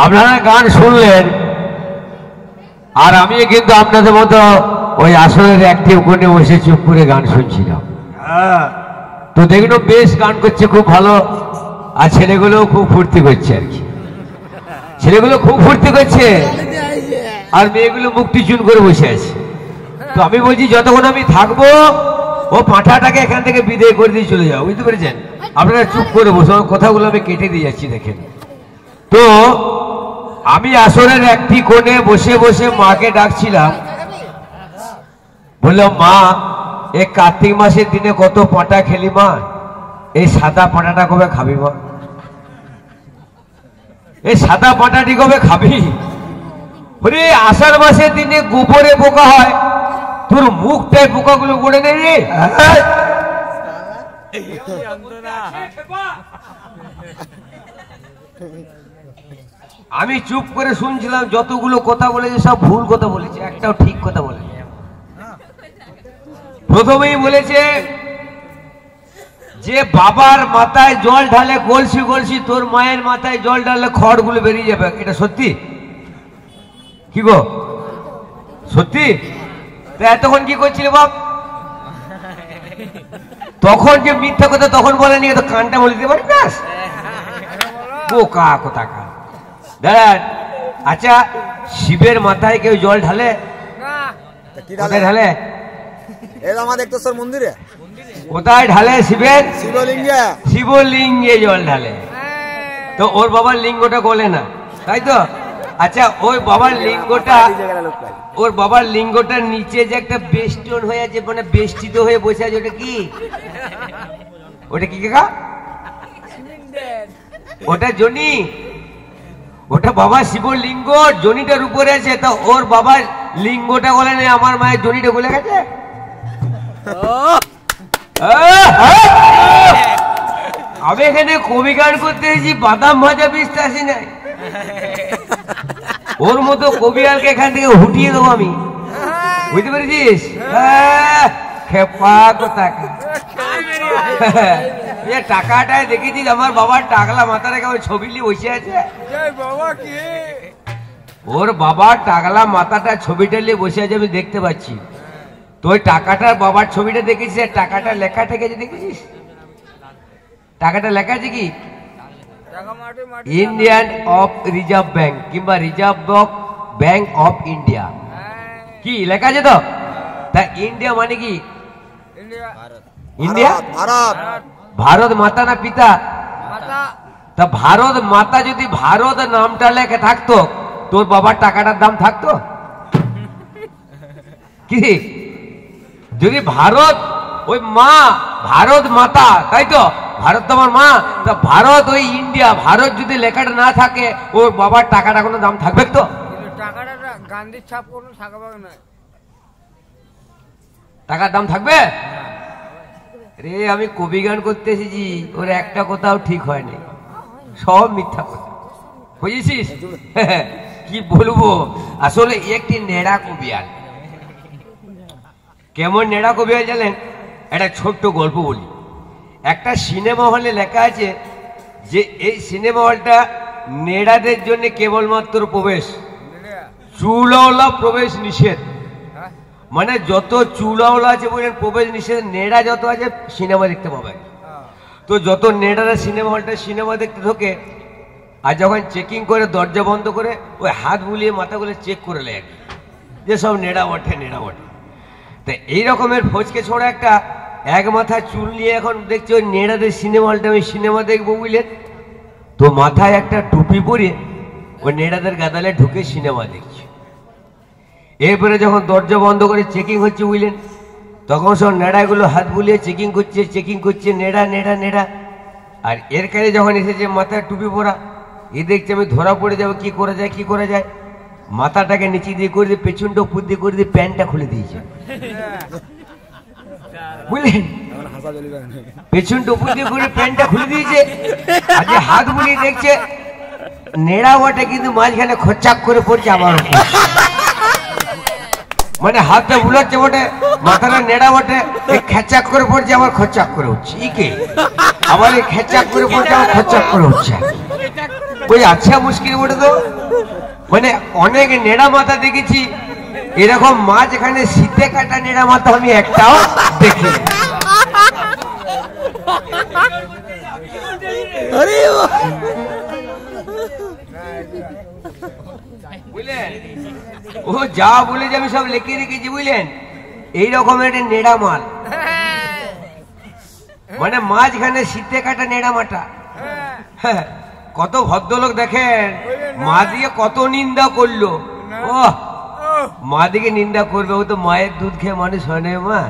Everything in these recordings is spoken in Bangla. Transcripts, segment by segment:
আপনারা গান শুনলেন আর আমি কিন্তু আপনাদের মতো ওই আসরের একটি কোণে বসে চুপ করে গান শুনছিলাম। তো দেখলো বেশ গান করছে, খুব ভালো, আর ছেলেগুলোও খুব ফুর্তি করছে আর কি। ছেলেগুলো খুব ফুর্তি করছে আর মেয়েগুলো মুক্তি চুন করে বসে আছে। তো আমি বলছি যতক্ষণ আমি থাকবো ও পাঁঠাটাকে এখান থেকে বিদায় করে দিয়ে চলে যাও, বুঝতে পেরেছেন? আপনারা চুপ করে বসে কথাগুলো আমি কেটে দিয়ে যাচ্ছি দেখেন। তো আমি আসরের একটি কোণে বসে বসে মাকে ডাকছিলাম, বললাম মা এই কার্তিক মাসের দিনে কত পাঁঠা খেলি মা, এই সাদা পাঁঠাটা কবে খাবি মা? এই সাদা পাঁঠাটি কবে খাবি? বলে আষাঢ় মাসের দিনে গোবরে পোকা হয়, তোর মুখটায় পোকাগুলো পড়ে নেই রে। আমি চুপ করে শুনছিলাম, যতগুলো কথা বলেছে সব ভুল কথা বলেছে, একটাও ঠিক কথা বলেছে। প্রথমেই বলেছে যে বাবার মাথায় জল ঢালে গলসি গলসি, তোর মায়ের মাথায় জল ঢালে খড়গুলো বেরিয়ে যাবে। এটা সত্যি কি গো? সত্যি? তা এতক্ষণ কি করছিল বাপ? তখন যে মিথ্যা কথা তখন বলেনি, তো কানটা বলে দিতে পারি না, বোকা কোথাকার। দাঁড়ান, আচ্ছা শিবের মাথায় কেউ জল ঢালে? কোথায় ঢালে? মন্দিরে কোথায় ঢালে? শিবের শিবলিঙ্গে। শিবলিঙ্গে জল ঢালে। তো ওর বাবার লিঙ্গটা গলে না, তাই তো? আচ্ছা ওই বাবার লিঙ্গটা, ওর বাবার লিঙ্গটার নিচে যে একটা বেষ্টন হয়ে আছে, মানে বেষ্টিত হয়ে বসে আছে, ওটা কি? ওটা কি কাকা? ওটা জনি, ওটা বাবা শিবলিঙ্গ, জনিটার উপরে আছে। তো ওর বাবার লিঙ্গটা গলে নেই, আমার মায়ের জনিটা গলে গেছে। আমি এখানে কবি গান করতে এসেছি, বাদাম ভাজা বেচতে আসি নাই। ওর মতো কবি আলকে এখান থেকে হুটিয়ে দেবো আমি, বুঝতে পেরেছিস? টাকাটায় দেখেছিস আমার বাবার টাকলা মাথাটা কেমন ছবি নিয়ে বসে আছে? ওর বাবার টাকলা মাথাটা ছবিটা নিয়ে বসে আছে, আমি দেখতে পাচ্ছি। তো ওই টাকাটার বাবার ছবিটা দেখেছিস, টাকাটা লেখা থেকেছে দেখেছিস? টাকাটা লেখা আছে কি? ইন্ডিয়ান অফ রিজার্ভ ব্যাংক কিংবা রিজার্ভ ব্যাংক অফ ইন্ডিয়া, কি লেখা আছে? তো তা ইন্ডিয়া মানে কি? ইন্ডিয়া ভারত মাতা না পিতা? তা ভারত মাতা যদি ভারত নামটা লেখা থাকতো, তোর বাবার টাকাটার দাম থাকতো কি? যদি ভারত ওই মা ভারত মাতা, তাই তো? ভারত তো আমার মা। তা ভারত ওই ইন্ডিয়া, ভারত যদি লেখাটা না থাকে, ওর বাবার টাকাটা কোনো দাম থাকবে তো? গান্ধীর ছাপ কোনো থাকবে না, টাকার দাম থাকবে রে? আমি কবি গান করতে এসেছি, ওর একটা কথাও ঠিক হয়নি, সব মিথ্যা কথা, বুঝেছিস? কি বলবো, আসলে একটি নেড়া কবিয়াল। কেমন নেড়া কবিয়াল জানেন? একটা ছোট্ট গল্প বলি। একটা সিনেমা হলে লেখা আছে যে এই সিনেমা হলটা নেড়াদের জন্য কেবলমাত্র প্রবেশ, চুলওয়ালা প্রবেশ নিষেধ। মানে যত চুলওয়ালা আছে বলেন প্রবেশ নিষেধ, নেড়া যত আছে সিনেমা দেখতে পাবে। তো যত নেড়ারা সিনেমা হলটা সিনেমা দেখতে ঢোকে, আর যখন চেকিং করে দরজা বন্ধ করে ওই হাত বুলিয়ে মাথাগুলো চেক করে নেয় যে সব নেড়া ওঠে, নেড়া ওঠে। তো এই রকমের ফচকে ছোড়া একটা এক মাথা চুল নিয়ে এখন দেখছি ওই নেড়াদের সিনেমা হলটা, ওই সিনেমা দেখবো বুঝলেন। তো মাথায় একটা টুপি পরে ওই নেড়াদের গাদালে ঢুকে সিনেমা দেখছে। এরপরে যখন দরজা বন্ধ করে চেকিং হচ্ছে বুঝলেন, তখন সব নেড়াগুলো হাত বুলিয়ে চেকিং করছে, নেড়া নেড়া নেড়া। আর এর কাছে যখন এসেছে মাথায় টুপি পরা, এ দেখছে আমি ধরা পড়ে যাবো, কি করা যায় কি করা যায়। মাথাটাকে নিচে দিয়ে করে দিয়ে, পেছনটা উপর দিয়ে করে দিয়ে প্যান্টটা খুলে দিয়েছে, বুঝলেন? পেছনটা উপর দিয়ে করে প্যান্টটা খুলে দিয়েছে, আর যে হাত বুলিয়ে দেখছে নেড়া বটে, কিন্তু মাঝখানে খরচাক করে পড়ছে আবার। মানে হাতটা বুলাচ্ছে বটে, মাথাটা নেড়া বটে, খেচাক করে পড়ছে আবার খরচাক করে উঠছে, আবার এই খেচাক করে পড়ছে আবার খরচাক করে উঠছে। ওই আচ্ছা মুশকিল ওঠে তো, মানে অনেক নেড়া মাথা দেখেছি, এরকম মাছ এখানে শীতে কাটা নেড়া মাথা আমি একটাও দেখি। বুঝলেন, ও যা বলে যে আমি সব লিখে রেখেছি, বুঝলেন, এইরকম একটা নেড়া মাল, মানে মাঝখানে শীতে কাটা নেড়া মাটা। হ্যাঁ, কত ভদ্রলোক দেখেন মা দিয়ে কত নিন্দা করলো। ও মা দিকে নিন্দা করবে, ও তো মায়ের দুধ খেয়ে মানুষ হয় না মা,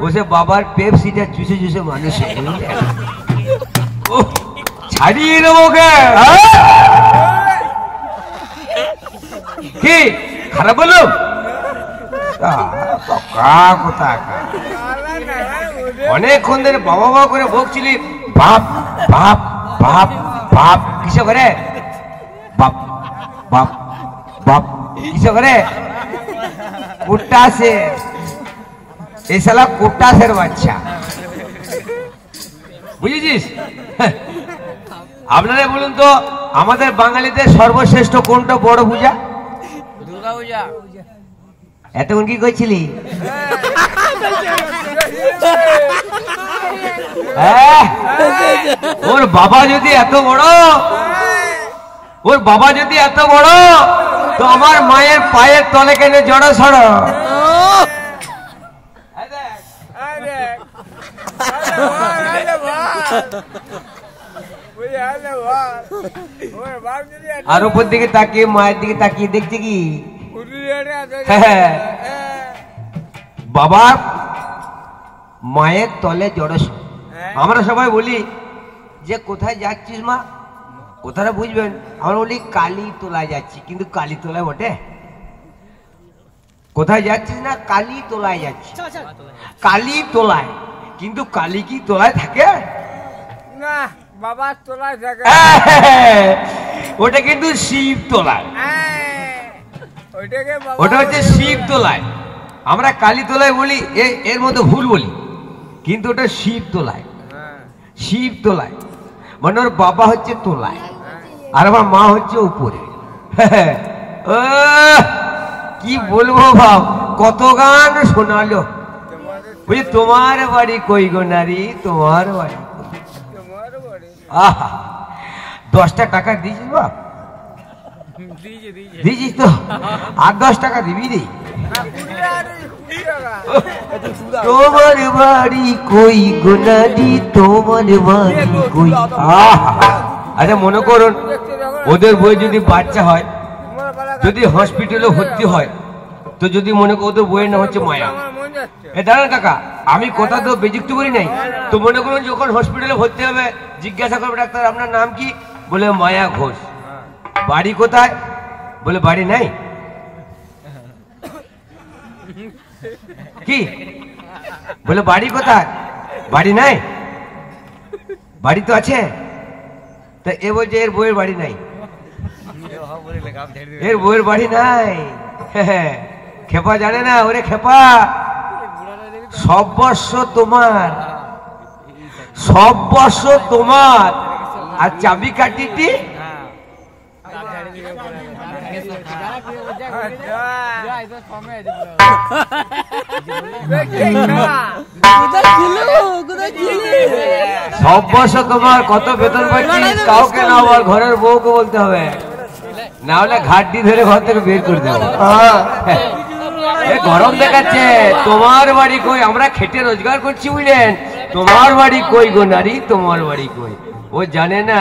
ও সে বাবার পেপসিটা চুষে চুষে মানুষ ছাড়িয়ে দেবো কে? কি খারাপ বললাম? অনেকক্ষণ ধরে বাবা বাবা করে বকছিলি, বাপ বাপ বাপ বাপ কিসে করে, বাপ বাপ বাপ কিসে করে, কুট্টাসে, এই শালা কুট্টাসের বাচ্চা, বুঝেছিস? আপনারা বলুন তো, আমাদের বাঙালিদের সর্বশ্রেষ্ঠ কোনটা বড় পূজা? দুর্গা পূজা। এতক্ষণ কি করছিলি? ওর বাবা যদি এত বড়, ওর বাবা যদি এত বড়, তো আমার মায়ের পায়ের তলে কেন জড়ো সড়ো? আর উপর দিকে তাকিয়ে মায়ের দিকে তাকিয়ে দেখছে কি, বাবার মায়ের তলে জড়স। আমরা সবাই বলি যে কোথায় যাচ্ছিস মা, কোথাটা বুঝবেন, আমরা বলি কালী তোলায় যাচ্ছি, কিন্তু কালী তোলায় বটে? কোথায় যাচ্ছিস না, কালী তোলায় যাচ্ছি, কালী তোলায়, কিন্তু কালী কি তোলায় থাকে না, বাবার তোলায় থাকে, ওটা কিন্তু শিব তোলায়, ওটা হচ্ছে শিব তোলায়। আমরা কালী তোলায় বলি, এর মধ্যে ভুল বলি, কিন্তু ওটা শিব তোলায়, শিব তোলায়, মানে ওর বাবা হচ্ছে তোলায় আর আমার মা হচ্ছে উপরে। কি বলবো ভাব, কত গান শোনালো, বুঝলি, তোমার বাড়ি কই গো নারী, তোমার বাড়ি। আহা, 10টা টাকা দিয়েছিস বাপ? দিয়েছিস তো, আর 10 টাকা দিবি রে। তোমার বাড়ি কই গো নারী, তোমার বাড়ি কই। আচ্ছা মনে করুন, ওদের বই যদি বাচ্চা হয়, যদি হসপিটালে ভর্তি হয়, তো যদি মনে করো ওদের বইয়ের নাম হচ্ছে মায়া। দাঁড়ান কাকা, আমি কথা তো বেযুক্তি করি নাই, তো মনে করুন যখন হসপিটালে ভর্তি হবে, জিজ্ঞাসা করবে ডাক্তার আপনার নাম কি, বলে মায়া ঘোষ। বাড়ি কোথায়, বলে বাড়ি নাই। কি বলে বাড়ি কোথায়, বাড়ি নাই, বাড়ি তো আছে। তা এ বলছে এর বইয়ের বাড়ি নাই, এর বইয়ের বাড়ি নাই। খেপা জানে না, ওরে খেপা, সর্বস্ব তোমার, সর্বস্ব তোমার, আর চাবি কাঠিটি সর্বস্ব তোমার। কত বেতন পাচ্ছিস কাউকে না বল, ঘরের বউকে বলতে হবে, না হলে ঘাটটি ধরে ঘর থেকে বের করে দেবো। গরম দেখাচ্ছে, তোমার বাড়ি কই, আমরা খেটে রোজগার করছি বুঝলেন, তোমার বাড়ি কই গো নারী, তোমার বাড়ি কই। ও জানে না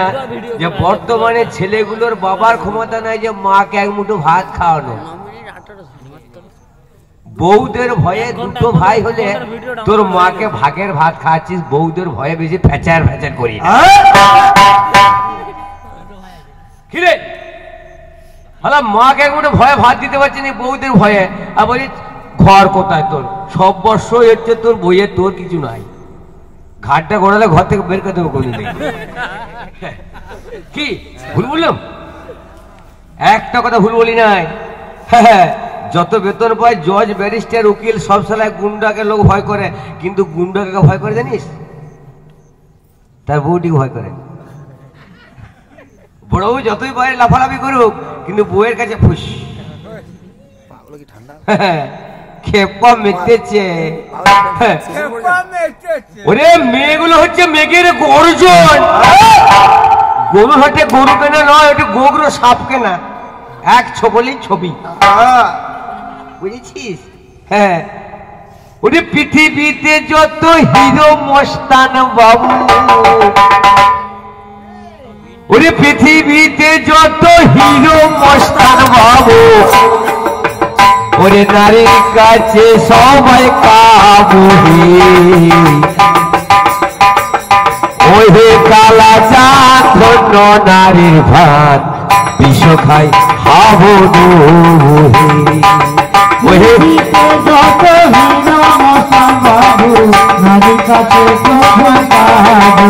যে বর্তমানে ছেলেগুলোর বাবার ক্ষমতা নাই যে মাকে এক মুঠো ভাত খাওয়ানো। বউদের ভয়ে, দুটো ভাই হলে তোর মাকে ভাগের ভাত খাওয়াচ্ছিস, বউদের ভয়ে বেশি ফ্যাচার ফ্যাচার করি। কিরে মাকে এক মুঠো ভয়ে ভাত দিতে পারছি না, বউদের ভয়ে, আর বলি ঘর কোথায় তোর, সর্বস্ব হচ্ছে তোর বইয়ে, তোর কিছু নাই। ঘাটটা গোড়ালে ঘর থেকে বের করে দেবো কোনদিন। কি ভুল বললাম? একটা কথা ভুল বলি নাই। যত বেতন পায় জজ, ব্যারিস্টার, উকিল, সব সালায় গুন্ডাকে লোক ভয় করে, কিন্তু গুন্ডাকে ভয় করে জানিস? তার বউটিকে ভয় করে। বড় বউ যতই বাইরে লাফালাফি করুক কিন্তু বউয়ের কাছে ফুস। খেপা মেতেছে। ওরে মেয়েগুলো হচ্ছে মেঘের গর্জন। গরু হাটে গরু কেনা নয়, ওটা গোগ্র সাপ কেনা, এক ছবলি ছবি, বুঝেছিস? হ্যাঁ, ওরে পৃথিবীতে যত হিরো মস্তান বাবু, ওরে পৃথিবীতে যত হিরো মস্তান বাবু, ওরে নারীর কাছে সবাই কাবু। ওহে কালা চাঁদ ধন্য নারীর ভাত, বিষ খাই হাবো ওহে যত হিরো মস্তান বাবু, নারীর কাছে সবাই কাবু।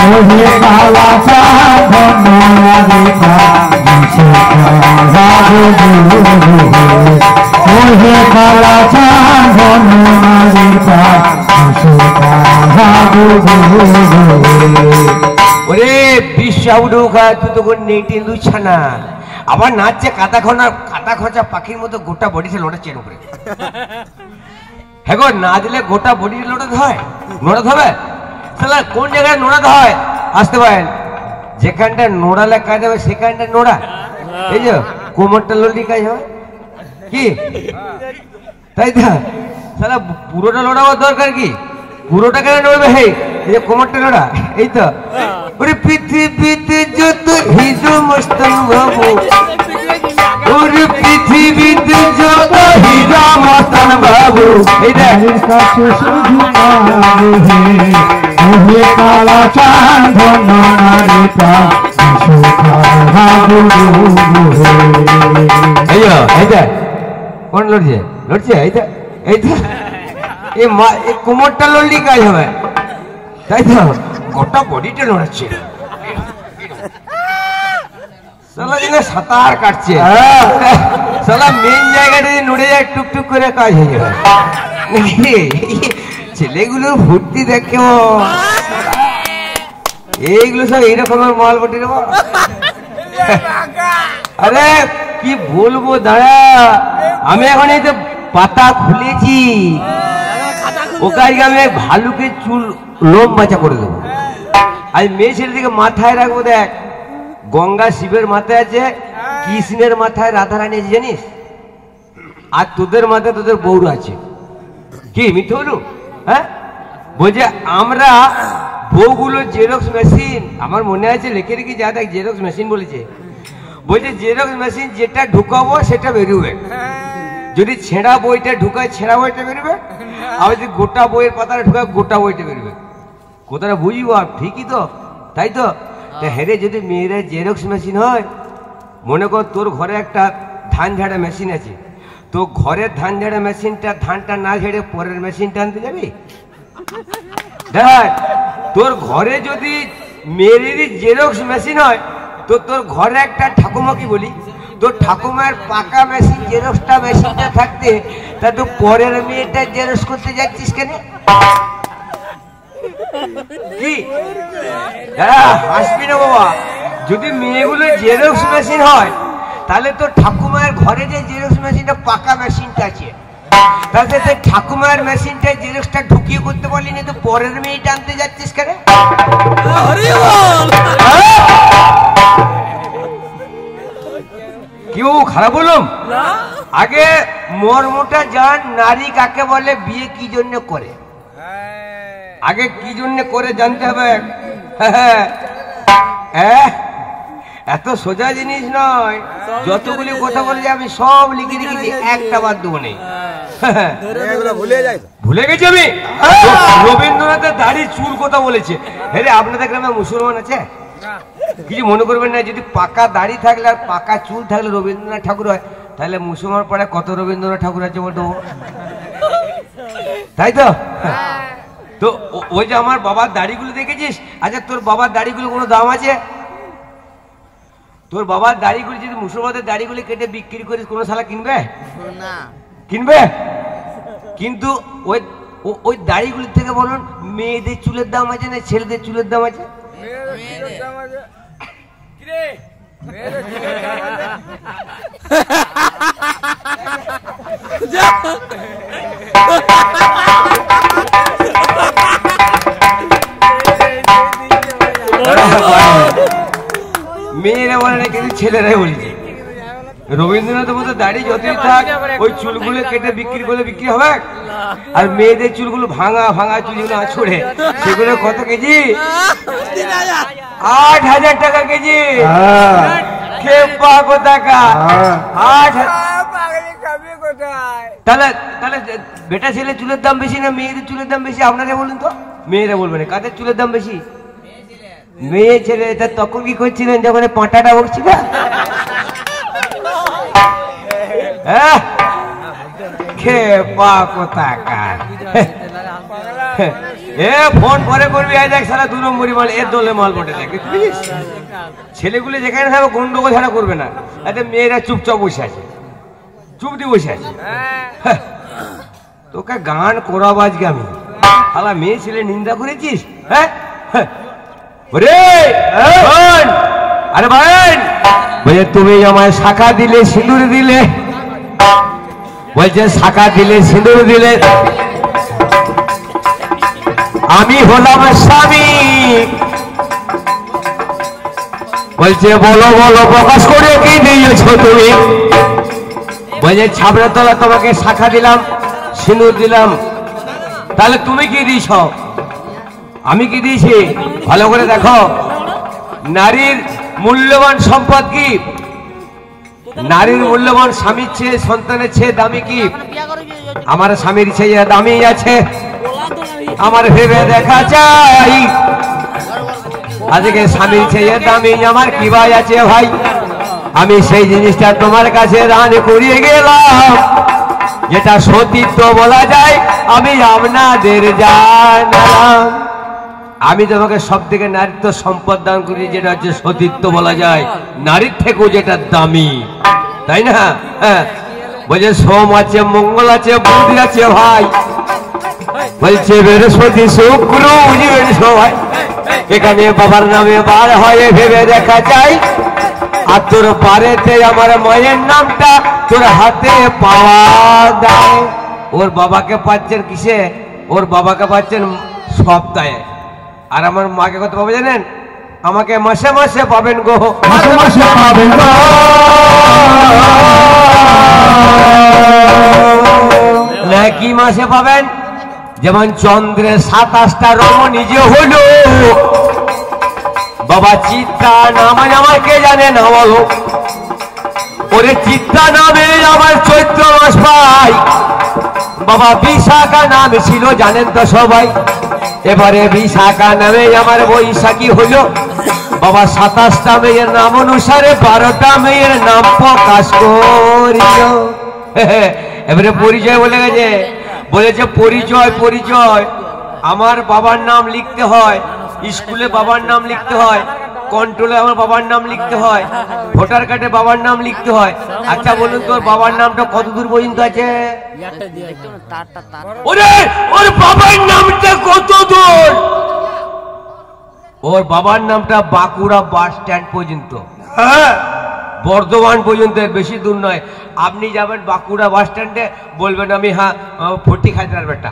ওহে কালা চাঁদ ধন্য নারীর ভাত, বিষ খাই হাবো। ওহে কালা চাঁদ ধন্য নারীর ভাত, বিষ খাই হাবো। ওরে বিশ্বাউডু খায় তুই তো নেটে লুচ্ছা না, আবার নাচছে কাটা খোঁচা পাখির মতো গোটা বডিতে লোটাচ্ছে উপরে। হ্যাঁ গো, না দিলে গোটা বডিতে লোটাতে হয়, নোড়াতে হবে। তাহলে কোন জায়গায় নোড়াতে হয় আসতে পারেন, যেখানটা নোড়ালে কাজ হবে সেখানটা নোড়া। এই যে কোমরটা লড়লি কাজ হবে কি, তাই তো? তাহলে পুরোটা লোড়াবার দরকার কি, পুরোটা কেন নড়বে? হে এই যে কোমরটা নোড়া, এই তো। ওরে পৃথিবীতে যত হিরো মস্তান বাবু, ওরে পৃথিবীতে যত হিরো মস্তান বাবু, এই দেখ কাছে শুধু কাবু। ওহে কালা চাঁদ ধন্য নারীর ভাত, বিষ খাই হাবু। এই দেখ কোন লড়ছে লড়ছে, এই দেখ এই তো। এই কোমরটা লড়লি কাজ হবে, তাই তো? গোটা বডিটা নড়াচ্ছে, সালা যেন সাঁতার কাটছে। সালা মেন জায়গাটা নড়ে যায়, টুকটুক করে কাজ হয়ে যাবে। ছেলেগুলোর ফুর্তি দেখে এইগুলো সব এইরকমের মাল বটি রে। আরে কি বলবো, দাঁড়া, আমি এখন এই তো পাতা খুলেছি, ওকে আজকে আমি ভালুকের চুল লোম বাঁচা করে দেবো। আজ মেয়ে ছেলে দিকে মাথায় রাখবো। দেখ, গঙ্গা শিবের মাথায় আছে, কৃষ্ণের মাথায় রাধারানী আছে, জানিস? আর তোদের মাথায় তোদের বউর আছে। কি মিথ্যে বলু? হ্যাঁ, বলছে আমরা বউগুলো জেরক্স মেশিন, আমার মনে আছে লিখে রেখে যা, দেখ জেরক্স মেশিন বলেছে। বলছে জেরক্স মেশিন যেটা ঢুকাবো সেটা বেরোবে, যদি ছেঁড়া বইটা ঢুকায় ছেঁড়া বইটা বেরোবে, আর যদি গোটা বইয়ের পাতাটা ঢুকায় গোটা বইটা বেরোবে। কোথাটা বুঝবো? ঠিকই তো, তাই তো? হেরে যদি মেয়েরা জেরক্স মেশিন হয়, মনে কর তোর ঘরে একটা ধান ঝাড়া মেশিন আছে, তো ঘরের ধান ঝাড়া মেশিনটা ধানটা না ঝেড়ে পরের মেশিনটা আনতে যাবি? দেখ, তোর ঘরে যদি মেয়েরই জেরক্স মেশিন হয়, তো তোর ঘরে একটা ঠাকুমাকে বলি, তোর ঠাকুমার পাকা মেশিন জেরক্সটা মেশিনটা থাকতে, তা তুই পরের মেয়েটা জেরক্স করতে যাচ্ছিস কেন? কি হাসবি না বাবা? যদি মেয়েগুলো জেরক্স মেশিন হয়, তাহলে তো ঠাকুমার ঘরে যে জেরক্স মেশিনটা পাকা মেশিনটা আছে, তাহলে সেই ঠাকুমার মেশিনটা জেরক্সটা ঢুকিয়ে করতে পারলি না, তো পরের মেয়েটা আনতে যাচ্ছিস কেন? কেউ খারাপ বলুম? আগে মর্মটা জান, নারী কাকে বলে, বিয়ে কি জন্য করে, আগে কি জন্য করে জানতে হবে। এত সোজা জিনিস নয়, যতগুলি কথা বলে আমি সব লিখে রেখেছি, একটা বাদ দেবো নেই। ভুলে গেছি আমি। রবীন্দ্রনাথের দাড়ি চুল কথা বলেছে। হ্যাঁ, আপনাদের গ্রামে মুসলমান আছে? কিছু মনে করবেন না, যদি পাকা দাড়ি থাকলে আর পাকা চুল থাকলে রবীন্দ্রনাথ ঠাকুর হয়, তাহলে মুসলমান পাড়ে কত রবীন্দ্রনাথ ঠাকুর আছে বলতো, তাই তো? তো ওই যে আমার বাবার দাড়িগুলো দেখেছিস? আচ্ছা, তোর বাবার দাড়িগুলো কোনো দাম আছে? তোর বাবার দাড়িগুলি যদি মুসলমানদের দাড়িগুলি কেটে বিক্রি করিস, কোনো শালা কিনবে না? কিনবে? কিন্তু ওই দাড়িগুলির থেকে বলুন, মেয়েদের চুলের দাম আছে না ছেলেদের চুলের দাম আছে? মেয়েরা বলে না, কিন্তু ছেলেরাই বলছে। রবীন্দ্রনাথের মতো দাড়ি যতই থাক, ওই চুলগুলো কেটে বিক্রি করলে বিক্রি হবে। আর মেয়েদের চুলগুলো ভাঙা ভাঙা চুলগুলো আছড়ে, সেগুলো কত কেজি? 8,000 টাকা কেজি। খেপা কোথাকা 8,000। তাহলে তাহলে বেটা ছেলে চুলের দাম বেশি না মেয়েদের চুলের দাম বেশি? আপনারা বলুন তো। মেয়েরা বলবেন কাদের চুলের দাম বেশি? মেয়ে ছেলে। তা তখন কি করছিলেন যখন পাঁটাটা উঠছিল? খেপা কোথাকার। এ ফোন পরে করবি, আজ এক সারা 2 নম্বরই মাল, এর দলে মাল বটে থাকে। ছেলেগুলো যেখানে থাকবে গন্ডগোল ছাড়া করবে না। এতে মেয়েরা চুপচাপ বসে আছে, চুপ দিয়ে বসে আছে। তোকে গান করাবো আজকে আমি। শালা মেয়ে ছেলে নিন্দা করেছিস? হ্যাঁ, আরে ভাই বলছে তুমি আমায় শাখা দিলে সিঁদুর দিলে, বলছে শাখা দিলে সিঁদুর দিলে, আমি হলাম স্বামী। বলছে বলো বলো প্রকাশ করে কি দিয়েছো তুমি? বলছে ছাবড়া তলা তোমাকে শাখা দিলাম, সিঁদুর দিলাম, তাহলে তুমি কি দিয়েছ? আমি কি দিয়েছি? ভালো করে দেখো। নারীর মূল্যবান সম্পদ কি? নারীর মূল্যবান স্বামীর চেয়ে, সন্তানের চেয়ে দামি কি? আমার স্বামীর চেয়ে দামি আছে আমার ভেবে দেখা চাই। আজকে স্বামীর চেয়ে দামি আমার কি ভাই আছে ভাই? আমি সেই জিনিসটা তোমার কাছে দান করিয়ে গেলাম, যেটা সতীত্ব বলা যায়। আমি আপনাদের জানালাম, আমি তোমাকে সব থেকে নারীত্ব সম্পদ দান করি, যেটা হচ্ছে সতীত্ব বলা যায়। নারীর থেকেও যেটা দামি, তাই না? হ্যাঁ, বলছে সোম আছে, মঙ্গল আছে, বুধ আছে ভাই। বলছে বৃহস্পতি শুক্র সবাই এখানে বাবার নামে বার হয়ে ভেবে দেখা যায়। আর তোর বাড়িতে আমার মায়ের নামটা তোর হাতে পাওয়া যায়। ওর বাবাকে পাচ্ছেন কিসে? ওর বাবাকে পাচ্ছেন সপ্তাহে। আর আমার মাকে কত পাবে জানেন? আমাকে মাসে মাসে পাবেন গো, মাসে মাসে পাবেন গো। না কি মাসে পাবেন? যেমন চন্দ্রের 27টা রমণী যে হলো, বাবা চিত্রা নাম আমার কে জানে না বলো? ওরে চিত্রা নামে আমার চৈত্র মাস পাই। বাবা বিশাখা নাম ছিল জানেন তো সবাই। এবারে বিশাখা নামে আমার বৈশাখী হলো। বাবা 27টা মেয়ের নাম অনুসারে 12টা মেয়ের নাম প্রকাশ করিল। এবারে পরিচয় বলে গেছে, বলেছে পরিচয় পরিচয়। আমার বাবার নাম লিখতে হয়, স্কুলে বাবার নাম লিখতে হয়, কন্ট্রোলে আমার বাবার নাম লিখতে হয়, ভোটার কার্ডে বাবার নাম লিখতে হয়। আচ্ছা বলুন তোর বাবার নামটা কত দূর পর্যন্ত আছে? ওর বাবার নামটা কত দূর? ওর বাবার নামটা বাঁকুড়া বাস স্ট্যান্ড পর্যন্ত, হ্যাঁ, বর্ধমান পর্যন্ত, বেশি দূর নয়। আপনি যাবেন বাঁকুড়া বাস স্ট্যান্ডে, বলবেন আমি হ্যাঁ ফটি খাজরার বেটা।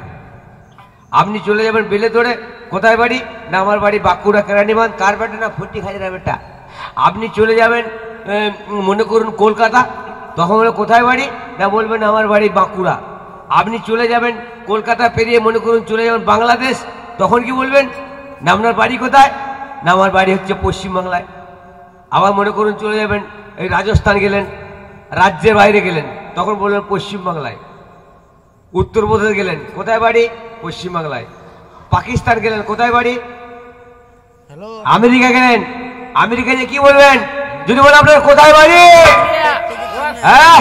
আপনি চলে যাবেন বেলে ধরে, কোথায় বাড়ি? না আমার বাড়ি বাঁকুড়া কেরানীবাঁধ। কার বেটা? না ফটি খাজরার বেটা। আপনি চলে যাবেন মনে করুন কলকাতা, তখন বলে কোথায় বাড়ি? না বলবেন আমার বাড়ি বাঁকুড়া। আপনি চলে যাবেন কলকাতা পেরিয়ে মনে করুন চলে যাবেন বাংলাদেশ, তখন কি বলবেন? না আপনার বাড়ি কোথায়? না আমার বাড়ি হচ্ছে পশ্চিমবাংলায়। আবার মনে করুন চলে যাবেন এই রাজস্থান গেলেন, রাজ্যের বাইরে গেলেন, তখন বলবেন পশ্চিমবাংলায়। উত্তরপ্রদেশ গেলেন, কোথায় বাড়ি? পশ্চিমবাংলায়। পাকিস্তান গেলেন, কোথায় বাড়ি? আমেরিকা গেলেন, আমেরিকায় কি বলবেন? যদি বলেন আপনার কোথায় বাড়ি, হ্যাঁ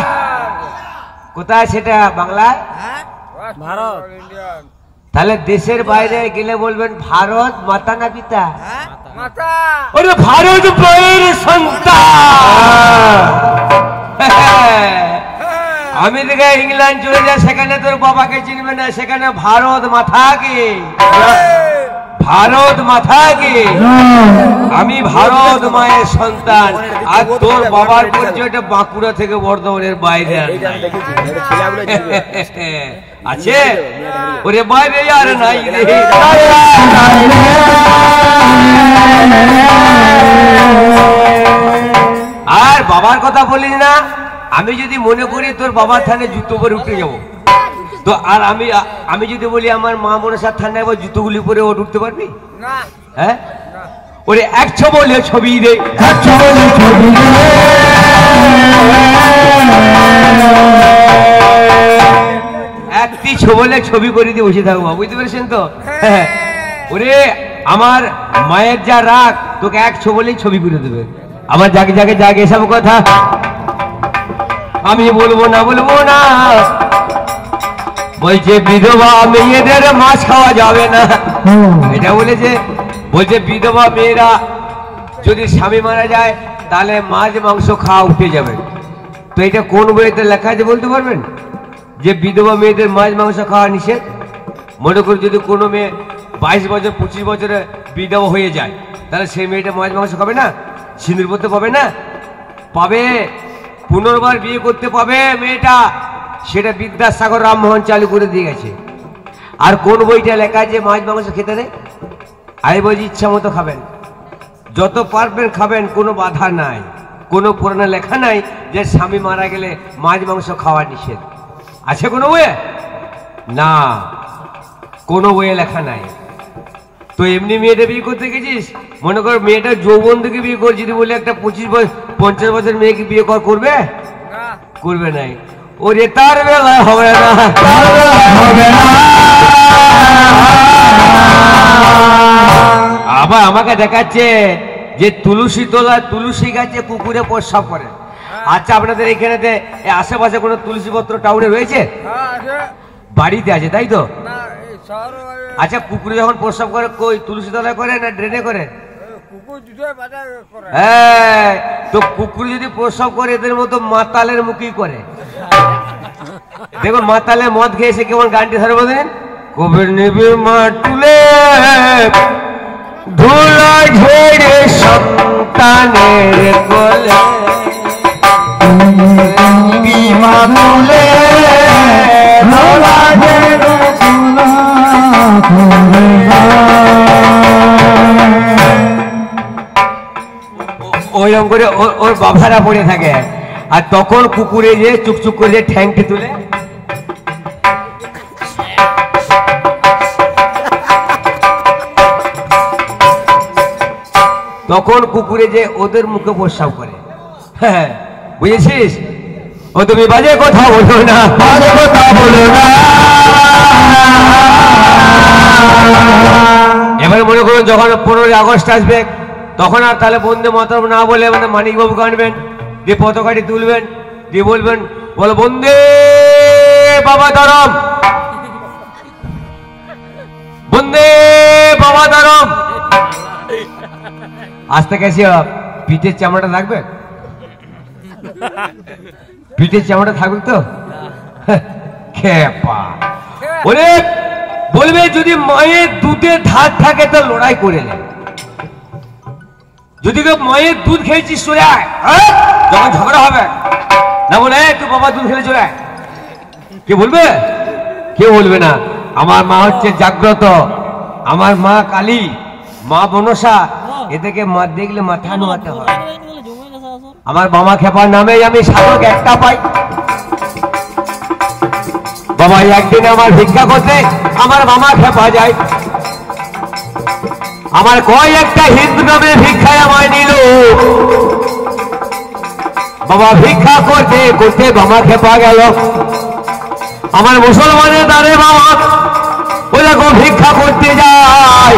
কোথায় সেটা? বাংলায়, ভারত। তাহলে দেশের বাইরে গেলে বলবেন ভারত মাতা না পিতা? মাতা। ওরে ভারত বইয়ের সন্তান। আমেরিকা ইংল্যান্ড চলে যায়, সেখানে তোর বাবাকে চিনবে না, সেখানে ভারত মাথাকে। ভারত মাথা কি, আমি ভারত মায়ের সন্তান। আর তোর বাবার পরিচয়টা বাঁকুড়া থেকে বর্ধমানের বাইরে আছে, ওরে বাইরে আর নাই রে। আর বাবার কথা বলিস না, আমি যদি মনে করি তোর বাবার থানে জুতো পরে উঠে যাবো তো, আর আমি যদি বলি আমার মা মনসার থানে একবার জুতোগুলি পরে ও উঠতে পারবি? হ্যাঁ, ওরে এক ছবলে ছবি দে, একটি ছবলে ছবি করে দিয়ে বসে থাকবো, বুঝতে পেরেছেন তো? ওরে আমার মায়ের যা রাগ, তোকে এক ছবলেই ছবি করে দেবে। আমার জাগে জাগে জাগে এসব কথা আমি বলবো না বলছে বিধবা মেয়েদের মাছ খাওয়া যাবে না, এটা বলেছে। বলছে বিধবা মেয়েরা যদি স্বামী মারা যায় তাহলে মাছ মাংস খাওয়া উঠে যাবে। তো এটা কোন বইতে লেখা আছে বলতে পারবেন যে বিধবা মেয়েদের মাছ মাংস খাওয়া নিষেধ? মনে করি যদি কোনো মেয়ে 22 বছর 25 বছরে বিধবা হয়ে যায়, তাহলে সেই মেয়েটা মাছ মাংস খাবে না? সিঁদুর পরতে পাবে না? পাবে, পুনর্বার বিয়ে করতে পাবে মেয়েটা। সেটা বিদ্যাসাগর রামমোহন চালু করে দিয়ে গেছে। আর কোন বইটা লেখা আছে মাছ মাংস খেতে নেই? আমি বলছি ইচ্ছা মতো খাবেন, যত পারবেন খাবেন, কোনো বাধা নাই। কোনো পুরাণে লেখা নাই যে স্বামী মারা গেলে মাছ মাংস খাওয়া নিষেধ। আছে কোনো বইয়ে? না, কোনো বইয়ে লেখা নাই। তো এমনি মেয়েটা বিয়ে করতে গেছিস, মনে কর মেয়েটা যৌবন থেকে বিয়ে কর, যদি বলে একটা 50 বছর মেয়েকে বিয়ে করবে? করবে নাই। ওরে তার বেলায় হবে না, আবার আমাকে দেখাচ্ছে যে তুলসী তলা, তুলসী গাছে কুকুরে প্রস্রাব করে। আচ্ছা, আপনাদের এখানেতে আশেপাশে কোনো তুলসী পত্র টাউনে রয়েছে? বাড়িতে আছে, তাই তো? আচ্ছা, কুকুরে যখন প্রস্রাব করে কই তুলসী তলায় করে না ড্রেনে করে? হ্যাঁ, তো কুকুর যদি প্রস্রাব করে এদের মতো মাতালের মুখই করে। দেখুন মাতালে মদ খেয়েছে কেমন গানটি ধরে বলেন, কবির নেবে মাটুলে ধুলা ঝেড়ে সন্তানের কোলে, মাটুলে ধুলা ঝেড়ে ওইরকম করে ওর বাবারা পড়ে থাকে। আর তখন কুকুরে যে চুকচুক করে যে ঠ্যাংটি তুলে, তখন কুকুরে যে ওদের মুখে প্রস্রাব করে। হ্যাঁ, বুঝেছিস? ও তুমি বাজে কথা বলো না, বাজে কথা বলো না। এবার মনে করুন যখন 15ই আগস্ট আসবে, তখন আর তাহলে বন্দে মাতরম না বলে মানে মানিকবাবুকে আনবেন, দিয়ে পতাকাটি তুলবেন, দিয়ে বলবেন বলো বন্দে বাবা ধরম, বন্দে বাবা ধরম। আসতে গেছি পিঠের চামড়াটা থাকবে, পিঠের চামড়া থাকবে তো? খেপা ওরে বলবে যদি মায়ের দুধের ধার থাকে তো লড়াই করে নেয়। যদি মায়ের দুধ খেয়েছিস চলে আয়, যখন ঝগড়া হবে না বলে তুই বাবা দুধ খেলে চলে আয়, কে বলবে? কেউ বলবে না। আমার মা হচ্ছে জাগ্রত, আমার মা কালী, মা মনসা, এদেরকে মা দেখলে মাথা নোয়াতে হয়। আমার বাবা খেপার নামে আমি সাধক একটা পাই। বাবা একদিন আমার ভিক্ষা করতে আমার মামা খেপা যায়, আমার কয় একটা হিন্দু নামে ভিক্ষায় আমায় নিল। বাবা ভিক্ষা করতে করতে বাবা খেপা গেল। আমার মুসলমানের দ্বারে বাবা ওই দেখো ভিক্ষা করতে যায়।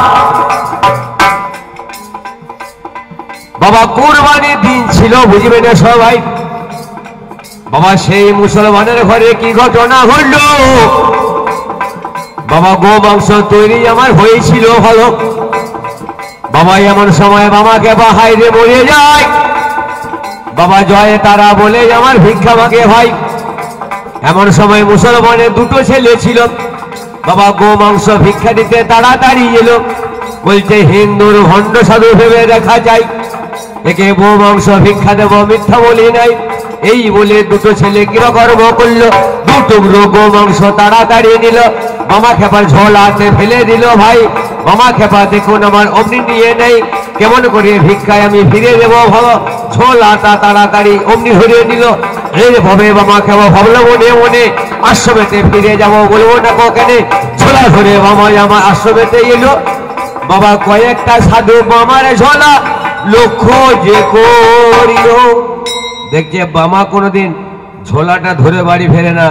বাবা কুরবানির দিন ছিল, বুঝবে না সবাই। বাবা সেই মুসলমানের ঘরে কি ঘটনা ঘটল, বাবা গো মাংস তৈরি আমার হয়েছিল ভালো। বাবা এমন সময় বাবাকে বাহাইরে মরে যায়। বাবা জয় তারা বলে আমার ভিক্ষা মাগে ভাই। এমন সময় মুসলমানের দুটো ছেলে ছিল, বাবা গো মাংস ভিক্ষা দিতে তাড়াতাড়ি এলো। বলছে হিন্দুর ভণ্ড সাধু ভেবে দেখা যায়, একে বউ মাংস ভিক্ষা দেব মিথ্যা বলি নাই। এই বলে দুটো ছেলে কর্ম করলো, দুটুকরো গো মাংস তাড়াতাড়ি নিল, মামা খেপার ঝোলাতে ফেলে দিল। ভাই মামা খেপা দেখুন আমার অমনি নিয়ে নেই, কেমন করে ভিক্ষায় আমি ফিরে দেবো ভালো, ঝোলাটা তাড়াতাড়ি অমনি ধরিয়ে নিল। এইভাবে মামা খেপা ভাবলো মনে মনে, আশ্রমেতে ফিরে যাবো বলবো না কখনে। ঝোলা ধরে মামা আমার আশ্রমেতে এলো, বাবা কয়েকটা সাধু মামার ঝোলা লক্ষ্য যে করিল। দেখছে বামা কোনোদিন ঝোলাটা ধরে বাড়ি ফেরে না,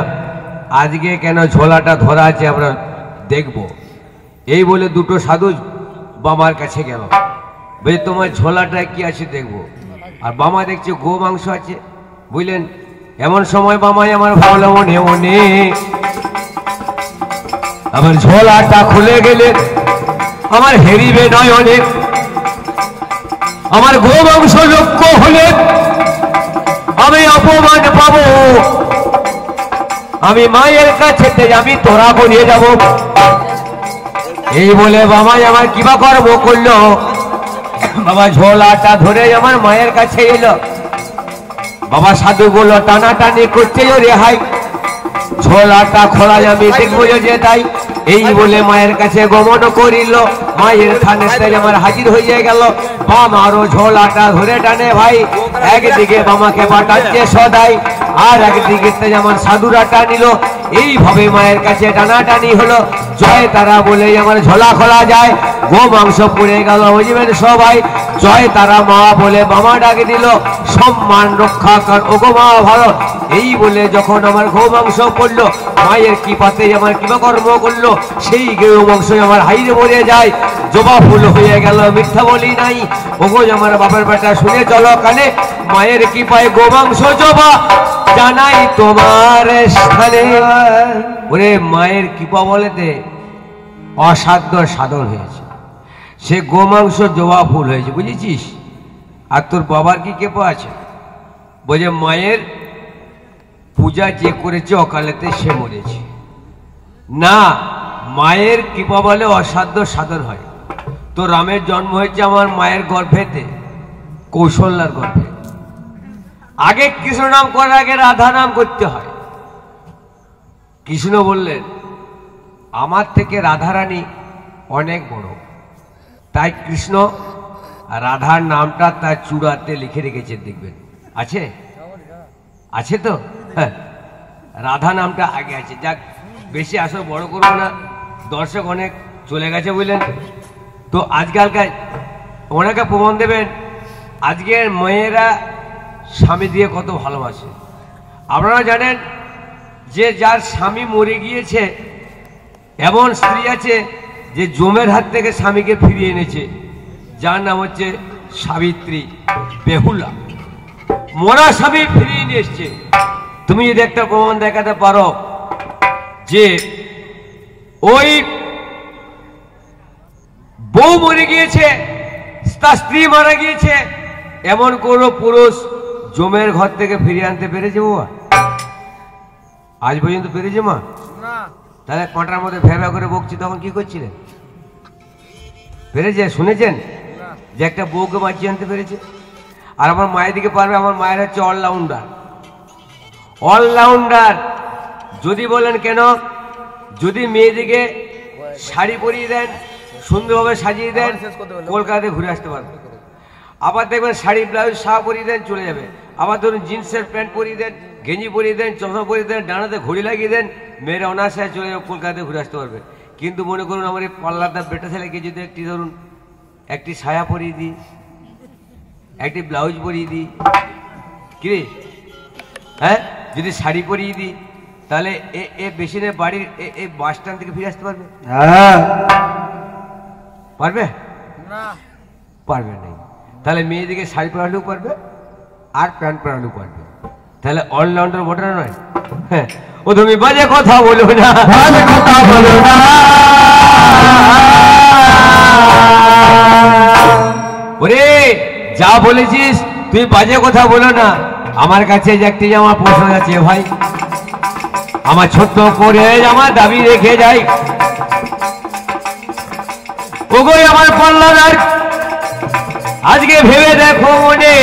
আজকে কেন ঝোলাটা ধরা আছে আমরা দেখব। এই বলে দুটো সাধু বামার কাছে গেল, বলে তোমার ঝোলাটা কি আছে দেখবো। আর বামা দেখছে গো মাংস আছে। বুঝলেন, এমন সময় বামাই আমার ভাবলো মনে মনে, আমার ঝোলাটা খুলে গেলে আমার হেরিবে নয় অনেক, আমার গো মাংস লক্ষ্য হলে আমি অপমান পাবো, আমি মায়ের কাছে আমি তোরা করিয়ে যাব। এই বলে বাবাই আমার কিবা কর্ম করলো, বাবা ঝোলাটা ধরে আমার মায়ের কাছে এলো। বাবা সাধু বলল টানাটানি করছে রেহাই, ঝোলাটা খোলা আমি দেখবো যে তাই। এই বলে মায়ের কাছে গমন করিল, মায়ের থানেতে আমার হাজির হয়ে গেল। বামারও ঝোলাটা ধরে টানে ভাই, একদিকে বামাকে পাঠাচ্ছে সদাই, আর একদিকে আমার সাধুরা টানিল। এইভাবে মায়ের কাছে টানাটানি হলো, জয় তারা বলে আমার ঝোলা খোলা যায়, গো মাংস পড়ে গেল বুঝবেন সবাই। জয় তারা মা বলে বামা ডাকে দিল, সম্মান রক্ষা কর ও গো মা ভালো। এই বলে যখন আমার গো মাংস পড়লো, মায়ের কৃপাতে আমার কিবা কর্ম করলো, সেই গো মাংস আমার হাইরে মরে যায়। জবা ফুল হয়ে গেল মিথ্যা বলি নাই, ওগো আমার বাবার বেটা শুনে চলো কানে, মায়ের কৃপায় গো মাংস জবা জানাই তোমার স্থানে। ওরে মায়ের কৃপা বলেতে অসাধ্য সাধন হয়েছে, সে গো মাংস জবা ফুল হয়েছে বুঝেছিস। আর তোর বাবার কি কৃপা আছে, বলে মায়ের পূজা যে করেছে অকালেতে সে মরেছে না, মায়ের কৃপা বলে অসাধ্য সাধন হয়। তো রামের জন্ম হয়েছে আমার মায়ের গর্ভেতে, কৌশল্যার গর্ভে। আগে কৃষ্ণ নাম করার আগে রাধা নাম করতে হয়। কৃষ্ণ বললেন আমার থেকে রাধারানী অনেক বড়, তাই কৃষ্ণ রাধার নামটা তার চূড়াতে লিখে রেখেছেন, দেখবেন আছে আছে তো, হ্যাঁ রাধা নামটা আগে আছে। যাক বেশি আসর বড় করবো না, দর্শক অনেক চলে গেছে বুঝলেন। তো আজকালকার ওনাকে প্রমাণ দেবেন, আজকের মেয়েরা স্বামী দিয়ে কত ভালোবাসে। আপনারা জানেন যে যার স্বামী মরে গিয়েছে, এমন স্ত্রী আছে যে জমের হাত থেকে স্বামীকে ফিরিয়ে এনেছে, যার নাম হচ্ছে সাবিত্রী, বেহুলা। মরা স্বামী ফিরিয়ে নিয়ে এসছে। তুমি যদি একটা প্রমাণ দেখাতে পারো যে ওই বউ মরে গিয়েছে, তার স্ত্রী মারা গিয়েছে, এমন কোন পুরুষ জমের ঘর থেকে ফিরিয়ে আনতে পেরেছে বাবা? আজ পর্যন্ত পেরেছে মা? তাহলে পাঁটার মধ্যে ভেবা করে বকছি তখন কি করছিলেন? পেরেছে? শুনেছেন যে একটা বউকে বাঁচিয়ে আনতে পেরেছে? আর আমার মায়ের দিকে পারবে, আমার মায়ের হচ্ছে অলরাউন্ডার। অলরাউন্ডার যদি বলেন কেন, যদি মেয়েদিকে শাড়ি পরিয়ে দেন, সুন্দরভাবে সাজিয়ে দেন, কলকাতাতে ঘুরে আসতে পারবে। আবার দেখবেন শাড়ি ব্লাউজ শাহ পরিয়ে দেন, চলে যাবে। আবার ধরুন জিন্সের প্যান্ট পরিয়ে দেন, গেঞ্জি পরিয়ে দেন, চশমা পরিয়ে দেন, ডানাতে ঘড়ি লাগিয়ে দেন, মেয়েরা অনায়াসে চলে যাবে, কলকাতাতে ঘুরে আসতে পারবে। কিন্তু মনে করুন আমার এই পাল্লাদার বেটা ছেলেকে যদি একটি ধরুন একটি সায়া পরিয়ে দিই, একটি ব্লাউজ পরিয়ে দিই, কি হ্যাঁ যদি শাড়ি পরিয়ে দিই, তাহলে এ বেশিনে বাড়ির এই বাস স্ট্যান্ড থেকে ফিরে আসতে পারবে? হ্যাঁ পারবে না, পারবে না। তাহলে মেয়েদিকে শাড়ি পরালেও পারবে আর প্যান্ট পরালেও পারবে, তাহলে অলরাউন্ডার বটে নয়? হ্যাঁ, ও তুমি বাজে কথা বলো না, বাজে কথা বলো না। ওরে যা বলেছিস তুই বাজে কথা বলো না। আমার কাছে যে একটি আমার প্রশ্ন আছে ভাই, আমার ছোট্ট করে আমার দাবি রেখে যাই, ওগোই আমার পাল্লাদার, আজকে ভেবে দেখো মনে,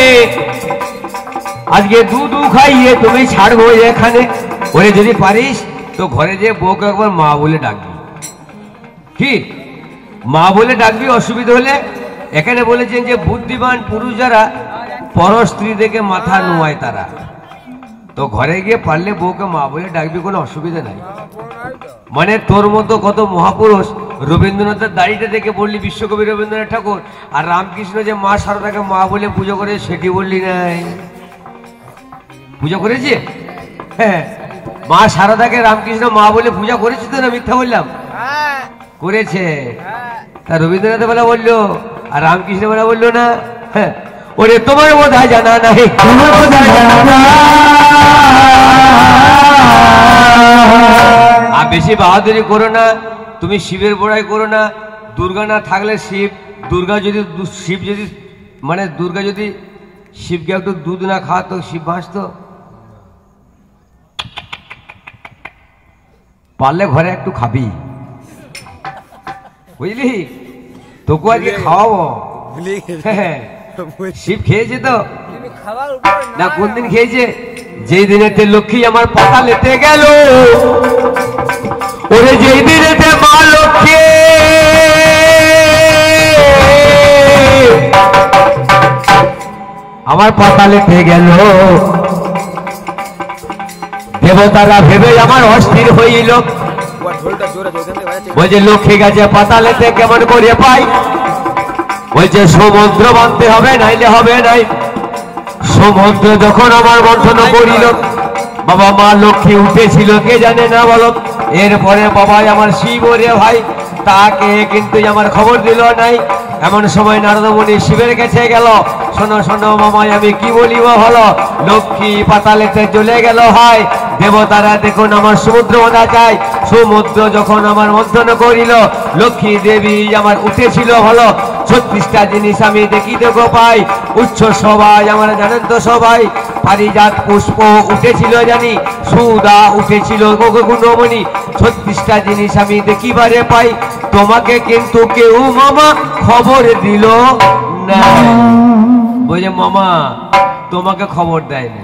আজকে দুধু খাইয়ে তুমি ছাড়বো এখানে। ওরে যদি পারিস তো ঘরে যে বউকে একবার মা বলে ডাকবি, কি মা বলে ডাকবি। অসুবিধা হলে এখানে বলেছেন যে বুদ্ধিমান পুরুষ যারা পর স্ত্রী দেখে মাথা নোয়ায় তারা, তো ঘরে গিয়ে পারলে বউকে মা বলে ডাকবি, কোনো অসুবিধা নাই। মানে তোর মতো কত মহাপুরুষ, রবীন্দ্রনাথের দাড়িটা দেখে বললি বিশ্বকবি রবীন্দ্রনাথ ঠাকুর, আর রামকৃষ্ণ যে মা সারদাকে মা বলে পুজো করে সেটি বললি নাই। পুজো করেছে? হ্যাঁ, মা সারদাকে রামকৃষ্ণ মা বলে পূজা করেছে তো না? মিথ্যা বললাম? করেছে। তা রবীন্দ্রনাথ বেলা বললো আর রামকৃষ্ণ বেলা বললো না? হ্যাঁ, ওরে তোমার বোধহয় জানা নাই, আর বেশি বাহাদুরি করো না, তুমি শিবের বড়াই করো না। দুর্গা না থাকলে শিব, দুর্গা যদি শিব যদি মানে দুর্গা যদি শিবকে একটু দুধ না খাওয়াতো শিব বাঁচত? পারলে ঘরে একটু খাবি, বুঝলি? তোকে আজকে খাওয়াবো। হ্যাঁ, শিব খেয়েছে তো না? কোন দিন খেয়েছে? যেই দিনেতে লক্ষ্মী আমার পাতা লেতে গেল, ওরে যেই দিনেতে মা লক্ষ্মী আমার পাতা লেতে গেল, দেবতারা ভেবে আমার অস্থির হইল। বলছে লক্ষ্মী গাছে পাতা লেতে কেমন করে পাই? বলছে সমুদ্র বাঁধতে হবে, নাইলে হবে নাই। সমুদ্র যখন আমার মন্থন করিল, বাবা মা লক্ষ্মী উঠেছিল কে জানে না বলো। এরপরে বাবা আমার শিব রে ভাই, তাকে কিন্তু আমার খবর দিল নাই। এমন সময় নারদমণি শিবের কাছে গেল, শোনো শোনো মামাই আমি কি বলিব হলো, লক্ষ্মী পাতালেতে চলে গেল হয়। দেবতারা দেখুন আমার সমুদ্র বাঁধা চাই। সমুদ্র যখন আমার মন্থন করিল, লক্ষ্মী দেবী আমার উঠেছিল হলো। 36টা জিনিস আমি দেখিতে গো পাই, উচ্চ সবাই আমার জানেন তো সবাই। পারিজাত পুষ্প উঠেছিল জানি, সুদা উঠেছিল গুণমণি। 36টা জিনিস আমি দেখিবারে পাই, তোমাকে কিন্তু কেউ মামা খবর দিল না। বলছে মামা তোমাকে খবর দেয় না।